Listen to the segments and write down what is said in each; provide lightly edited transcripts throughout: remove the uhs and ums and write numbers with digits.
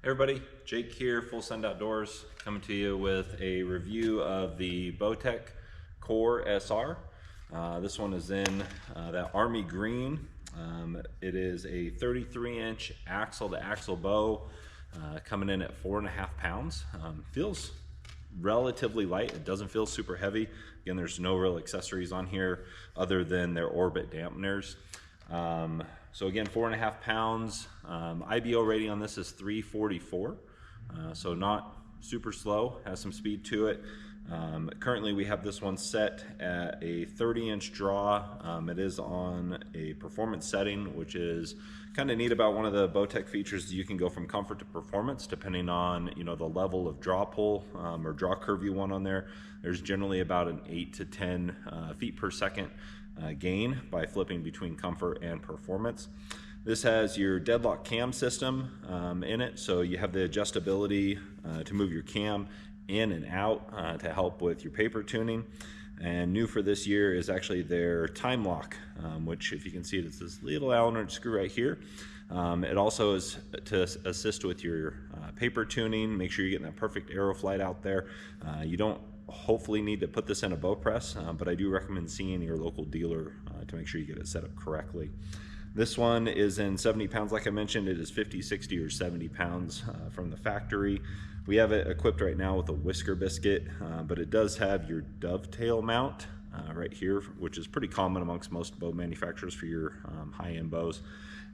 Everybody, Jake here, Full Send Outdoors, coming to you with a review of the Bowtech Core SR. This one is in that army green. It is a 33-inch axle-to-axle bow, coming in at 4.5 pounds. Feels relatively light. It doesn't feel super heavy. Again, there's no real accessories on here other than their orbit dampeners. So again, 4.5 pounds. IBO rating on this is 344, so not super slow, has some speed to it. Currently we have this one set at a 30-inch draw. It is on a performance setting, which is kind of neat about one of the Bowtech features. You can go from comfort to performance depending on the level of draw pull or draw curve you want on there. There's generally about an 8 to 10 feet per second gain by flipping between comfort and performance. This has your deadlock cam system in it, so you have the adjustability to move your cam in and out to help with your paper tuning. And new for this year is actually their time lock, which, if you can see it, it's this little Allen wrench screw right here. It also is to assist with your paper tuning. Make sure you're getting that perfect arrow flight out there. You don't hopefully need to put this in a bow press, but I do recommend seeing your local dealer to make sure you get it set up correctly. This one is in 70 pounds. Like I mentioned, it is 50, 60, or 70 pounds from the factory. We have it equipped right now with a whisker biscuit, but it does have your dovetail mount right here, which is pretty common amongst most bow manufacturers for your high-end bows.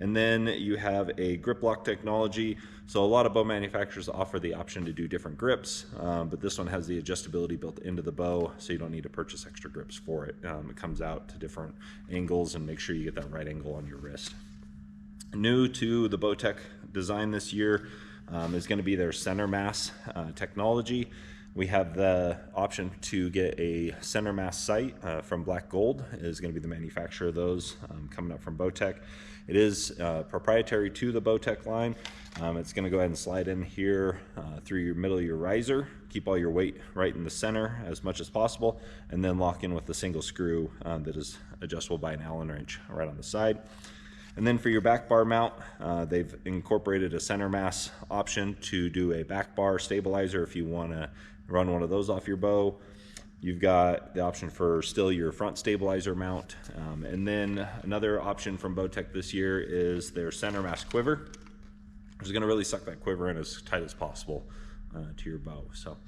And then you have a grip lock technology. So a lot of bow manufacturers offer the option to do different grips, but this one has the adjustability built into the bow, so you don't need to purchase extra grips for it. It comes out to different angles, and make sure you get that right angle on your wrist. New to the Bowtech design this year is going to be their center mass technology. We have the option to get a center mass sight from Black Gold. Is going to be the manufacturer of those, coming up from Bowtech. It is proprietary to the Bowtech line. It's going to go ahead and slide in here through your middle of your riser, keep all your weight right in the center as much as possible, and then lock in with the single screw that is adjustable by an Allen wrench right on the side. And then for your back bar mount, they've incorporated a center mass option to do a back bar stabilizer if you want to run one of those off your bow. You've got the option for still your front stabilizer mount. And then another option from Bowtech this year is their center mass quiver, which is going to really suck that quiver in as tight as possible to your bow. So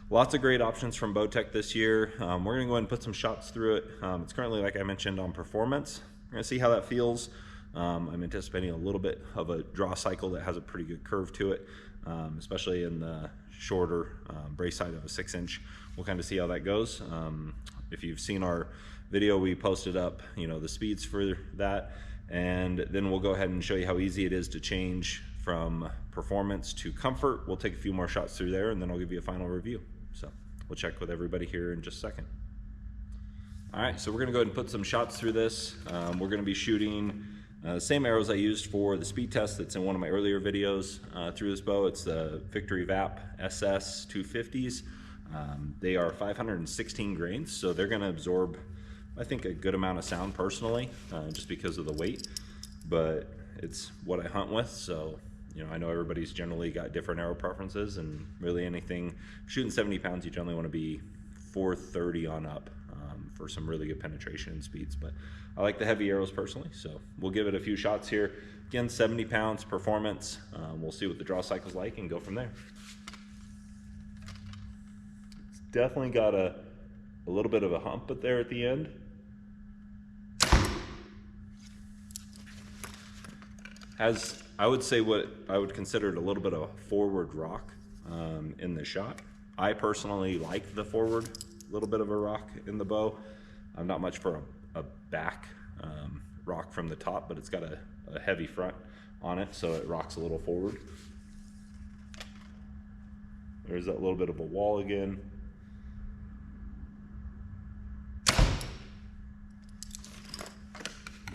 lots of great options from Bowtech this year. We're going to go ahead and put some shots through it. It's currently, like I mentioned, on performance. We're going to see how that feels. I'm anticipating a little bit of a draw cycle that has a pretty good curve to it, especially in the shorter brace side of a 6-inch. We'll kind of see how that goes. If you've seen our video, we posted up the speeds for that, and then we'll go ahead and show you how easy it is to change from performance to comfort. We'll take a few more shots through there, and then I'll give you a final review. So we'll check with everybody here in just a second. All right, so we're gonna go ahead and put some shots through this. We're gonna be shooting the same arrows I used for the speed test that's in one of my earlier videos through this bow. It's the Victory VAP SS 250s. They are 516 grains, so they're going to absorb, I think, a good amount of sound personally, just because of the weight. But it's what I hunt with, so I know everybody's generally got different arrow preferences, and really anything shooting 70 pounds, you generally want to be 430 on up for some really good penetration and speeds. But I like the heavy arrows personally, so we'll give it a few shots here. Again, 70 pounds performance. We'll see what the draw cycle's like and go from there. It's definitely got a little bit of a hump there at the end. Has, I would say, what I would consider a little bit of a forward rock in the shot. I personally like the forward little bit of a rock in the bow. I'm not much for a back rock from the top, but it's got a heavy front on it, so it rocks a little forward. There's that little bit of a wall again.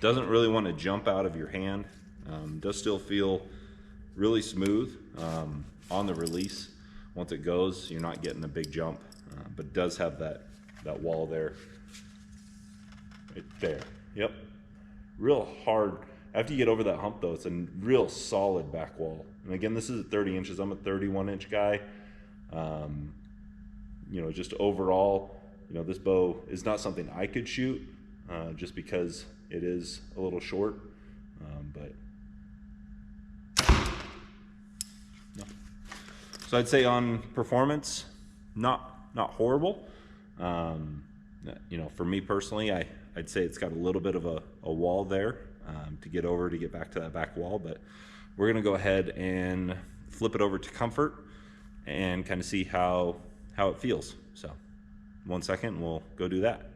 Doesn't really want to jump out of your hand. Does still feel really smooth on the release. Once it goes, you're not getting a big jump, but it does have that wall there, right there. Yep, real hard after you get over that hump though, it's a real solid back wall. And again, this is at 30 inches. I'm a 31-inch guy. You know, just overall, you know, this bow is not something I could shoot just because it is a little short. But no. So I'd say on performance, not horrible. You know, for me personally, I'd say it's got a little bit of a wall there to get back to that back wall, but we're gonna go ahead and flip it over to comfort and kind of see how it feels. So 1 second, we'll go do that.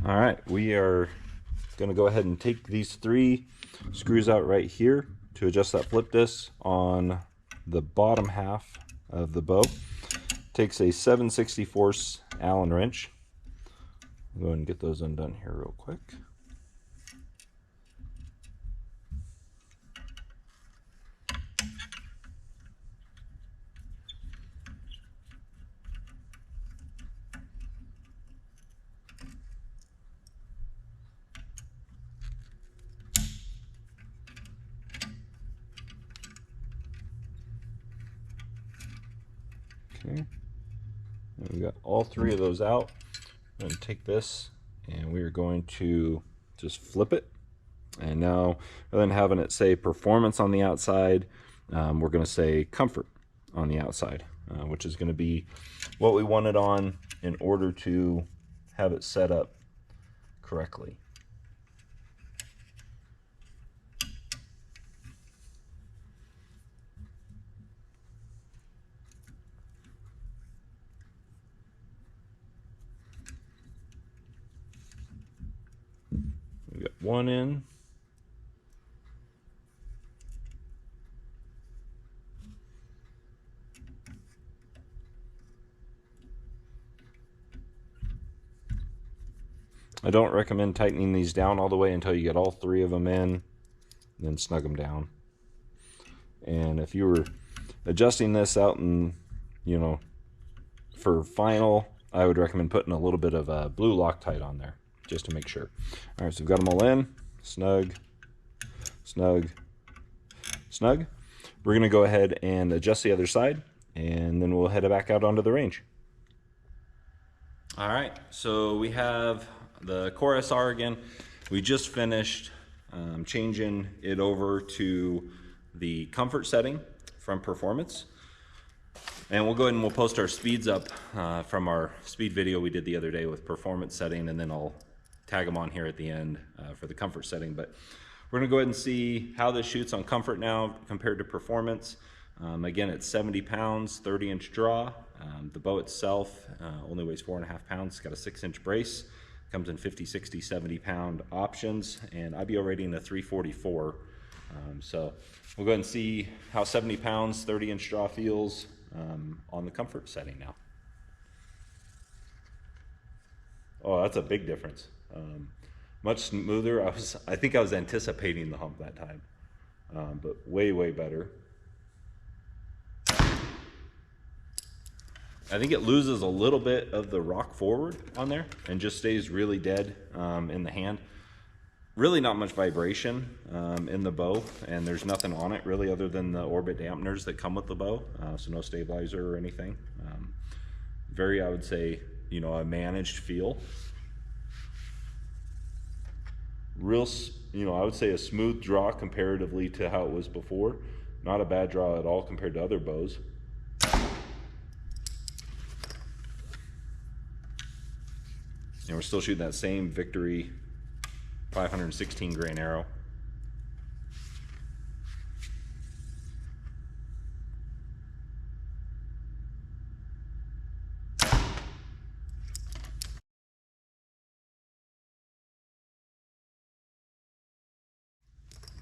All right, we are gonna go ahead and take these 3 screws out right here to adjust that flip disc on the bottom half of the bow. Takes a 7/64 Allen wrench. I'll go ahead and get those undone here real quick. Okay, and we got all 3 of those out. I'm going to take this and we are going to just flip it. And now, rather than having it say performance on the outside, we're going to say comfort on the outside, which is going to be what we want it on in order to have it set up correctly. We got 1 in. I don't recommend tightening these down all the way until you get all 3 of them in, then snug them down. And if you were adjusting this out and, you know, for final, I would recommend putting a little bit of blue Loctite on there just to make sure. All right, so we've got them all in, snug, snug, snug. We're gonna go ahead and adjust the other side, and then we'll head back out onto the range. All right, so we have the Core SR again. We just finished changing it over to the comfort setting from performance. And we'll go ahead and we'll post our speeds up from our speed video we did the other day with performance setting, and then I'll tag them on here at the end for the comfort setting. But we're gonna go ahead and see how this shoots on comfort now compared to performance. Again, it's 70 pounds, 30-inch draw. The bow itself only weighs 4.5 pounds. It's got a 6-inch brace. Comes in 50, 60, 70 pound options, and IBO rating a 344. So we'll go ahead and see how 70 pounds, 30-inch draw feels on the comfort setting now. Oh, that's a big difference. Much smoother. I think I was anticipating the hump that time, but way better. I think it loses a little bit of the rock forward on there and just stays really dead in the hand. Really not much vibration in the bow, and there's nothing on it really other than the orbit dampeners that come with the bow, so no stabilizer or anything. Very, I would say, you know, a managed feel. Real, you know, I would say a smooth draw comparatively to how it was before. Not a bad draw at all compared to other bows. And we're still shooting that same Victory 516 grain arrow.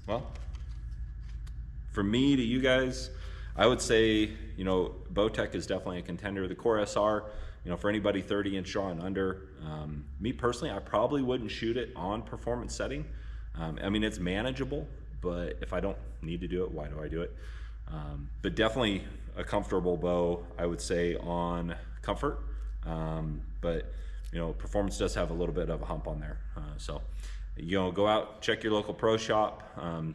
Well, from me to you guys, I would say, you know, Bowtech is definitely a contender. The Core SR, you know, for anybody 30-inch draw and under, me personally, I probably wouldn't shoot it on performance setting. I mean, it's manageable, but if I don't need to do it, why do I do it? But definitely a comfortable bow, I would say, on comfort. but you know, performance does have a little bit of a hump on there. So you know, go out, check your local pro shop,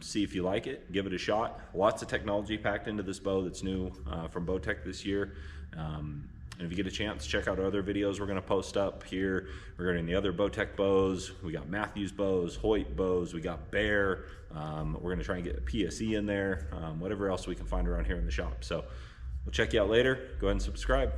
see if you like it, give it a shot. Lots of technology packed into this bow that's new from Bowtech this year. And if you get a chance, check out our other videos we're going to post up here regarding the other Bowtech bows. We got Matthews bows, Hoyt bows, we got Bear. We're going to try and get a PSE in there, whatever else we can find around here in the shop. So we'll check you out later. Go ahead and subscribe.